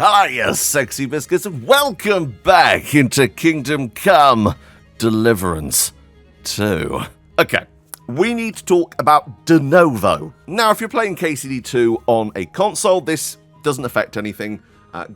Hiya, sexy biscuits, and welcome back into Kingdom Come Deliverance 2. Okay, we need to talk about Denuvo. Now, if you're playing KCD2 on a console, this doesn't affect anything.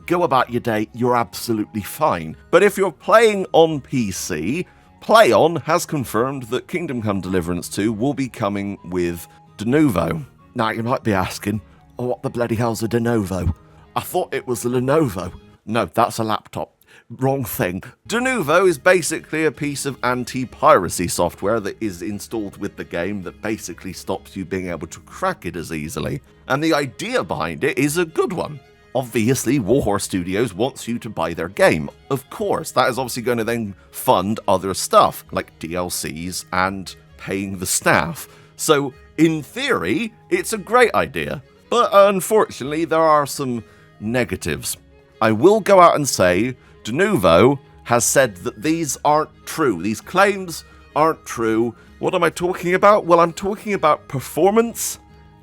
Go about your day, you're absolutely fine. But if you're playing on PC, Plaion has confirmed that Kingdom Come Deliverance 2 will be coming with Denuvo. Now, you might be asking, what the bloody hell's a Denuvo? I thought it was a Lenovo. No, that's a laptop. Wrong thing. Denuvo is basically a piece of anti-piracy software that is installed with the game that basically stops you being able to crack it as easily. And the idea behind it is a good one. Obviously, Warhorse Studios wants you to buy their game. Of course, that is obviously going to then fund other stuff, like DLCs and paying the staff. So, in theory, it's a great idea. But unfortunately, there are some negatives. I will go out and say, Denuvo has said that these aren't true. These claims aren't true. What am I talking about? Well, I'm talking about performance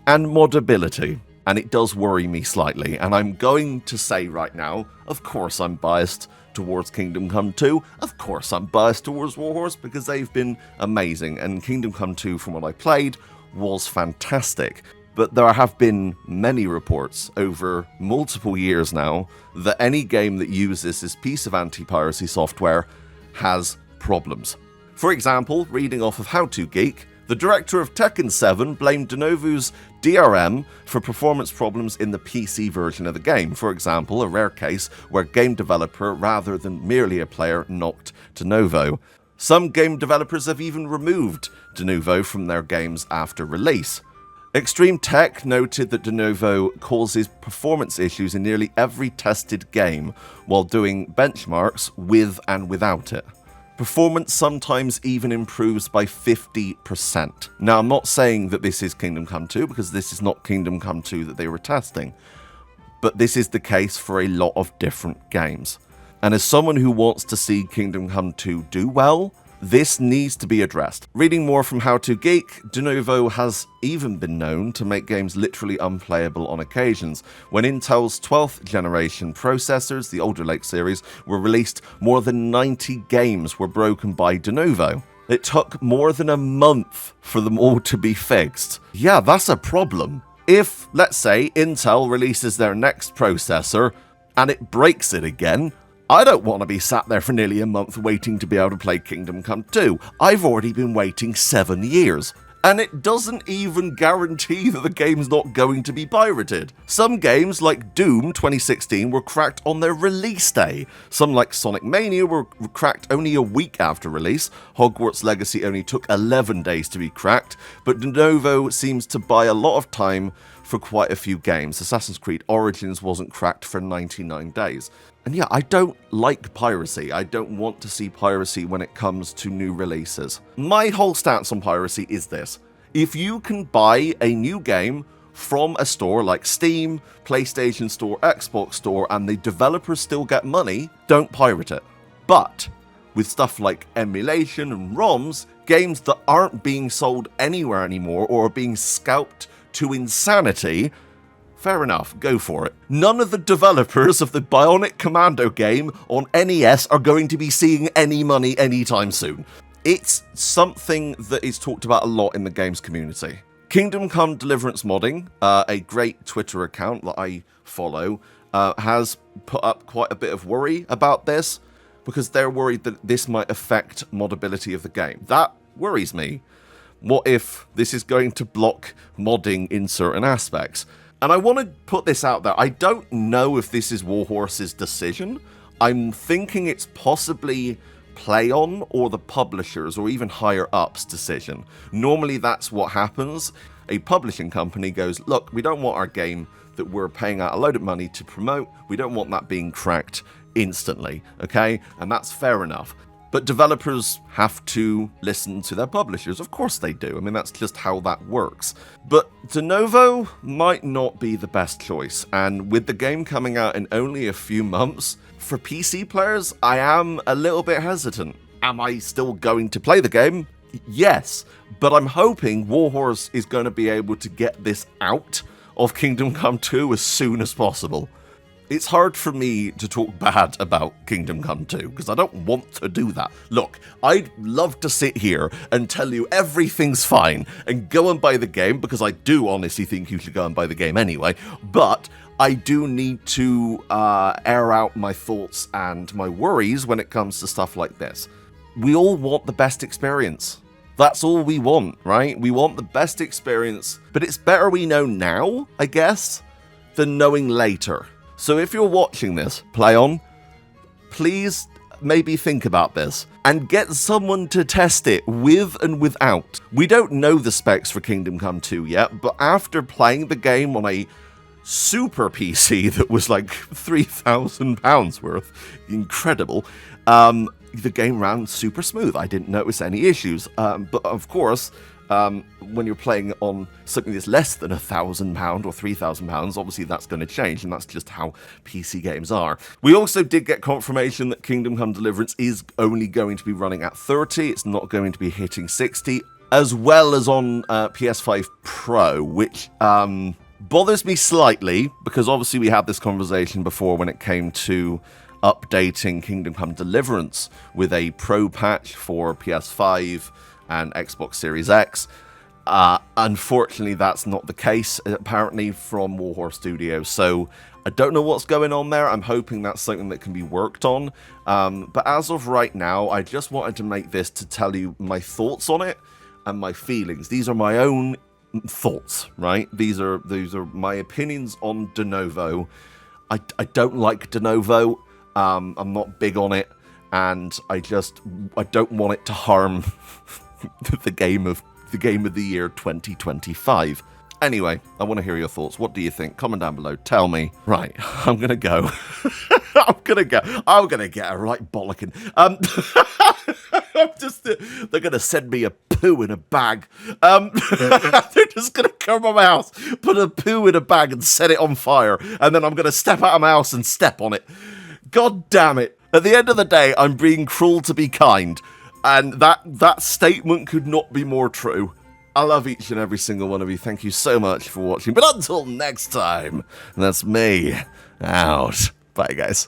and modability. And it does worry me slightly. And I'm going to say right now, of course I'm biased towards Kingdom Come 2. Of course I'm biased towards Warhorse because they've been amazing. And Kingdom Come 2, from what I played, was fantastic. But there have been many reports over multiple years now that any game that uses this piece of anti-piracy software has problems. For example, reading off of How To Geek, the director of Tekken 7 blamed Denuvo's DRM for performance problems in the PC version of the game. For example, a rare case where a game developer, rather than merely a player, knocked Denuvo. Some game developers have even removed Denuvo from their games after release. Extreme Tech noted that Denuvo causes performance issues in nearly every tested game while doing benchmarks with and without it. Performance sometimes even improves by 50%. Now, I'm not saying that this is Kingdom Come 2 because this is not Kingdom Come 2 that they were testing, but this is the case for a lot of different games. And as someone who wants to see Kingdom Come 2 do well, this needs to be addressed. Reading more from How To Geek, Denuvo has even been known to make games literally unplayable on occasions. When Intel's 12th generation processors, the Alder Lake series, were released, more than 90 games were broken by Denuvo. It took more than a month for them all to be fixed. Yeah, that's a problem. If, let's say, Intel releases their next processor and it breaks it again, I don't want to be sat there for nearly a month waiting to be able to play Kingdom Come 2. I've already been waiting 7 years. And it doesn't even guarantee that the game's not going to be pirated. Some games, like Doom 2016, were cracked on their release day. Some, like Sonic Mania, were cracked only a week after release. Hogwarts Legacy only took 11 days to be cracked. But Denuvo seems to buy a lot of time for quite a few games. Assassin's Creed Origins wasn't cracked for 99 days. And yeah, I don't like piracy. I don't want to see piracy when it comes to new releases. My whole stance on piracy is this. If you can buy a new game from a store like Steam, PlayStation Store, Xbox Store, and the developers still get money, don't pirate it. But with stuff like emulation and ROMs, games that aren't being sold anywhere anymore or are being scalped to insanity, fair enough, go for it. None of the developers of the Bionic Commando game on NES are going to be seeing any money anytime soon. It's something that is talked about a lot in the games community. Kingdom Come Deliverance Modding, a great Twitter account that I follow, has put up quite a bit of worry about this because they're worried that this might affect modability of the game. That worries me. What if this is going to block modding in certain aspects? And I want to put this out there. I don't know if this is Warhorse's decision. I'm thinking it's possibly Plaion or the publishers or even higher ups decision. Normally that's what happens. A publishing company goes, look, we don't want our game that we're paying out a load of money to promote. We don't want that being cracked instantly, okay? And that's fair enough. But developers have to listen to their publishers. Of course they do. I mean, that's just how that works. But Denuvo might not be the best choice. And with the game coming out in only a few months, for PC players, I am a little bit hesitant. Am I still going to play the game? Yes. But I'm hoping Warhorse is going to be able to get this out of Kingdom Come 2 as soon as possible. it's hard for me to talk bad about Kingdom Come 2, because I don't want to do that. Look, I'd love to sit here and tell you everything's fine and go and buy the game, because I do honestly think you should go and buy the game anyway, but I do need to air out my thoughts and my worries when it comes to stuff like this. We all want the best experience. That's all we want, right? We want the best experience, but it's better we know now, I guess, than knowing later. So if you're watching this, Plaion, please maybe think about this and get someone to test it with and without. We don't know the specs for Kingdom Come 2 yet, but after playing the game on a super PC that was like £3,000 worth, incredible, the game ran super smooth. I didn't notice any issues, but of course, when you're playing on something that's less than £1,000 or £3,000, obviously that's going to change, and that's just how PC games are. We also did get confirmation that Kingdom Come Deliverance is only going to be running at 30, it's not going to be hitting 60, as well as on PS5 Pro, which bothers me slightly, because obviously we had this conversation before when it came to updating Kingdom Come Deliverance with a Pro patch for PS5 and Xbox Series X. Unfortunately, that's not the case, apparently, from Warhorse Studios, so I don't know what's going on there. I'm hoping that's something that can be worked on, but as of right now, I just wanted to make this to tell you my thoughts on it and my feelings. These are my own thoughts, right? These are my opinions on Denuvo. I don't like Denuvo. I'm not big on it, and I don't want it to harm the game of the year 2025. Anyway, I want to hear your thoughts. What do you think? Comment down below. Tell me. Right, I'm gonna go. I'm gonna get a right bollocking. They're gonna send me a poo in a bag. They're just gonna come to my house, put a poo in a bag and set it on fire, and then I'm gonna step out of my house and step on it. God damn it. At the end of the day, I'm being cruel to be kind. And that statement could not be more true. I love each and every single one of you. Thank you so much for watching. But until next time, that's me out. Bye, guys.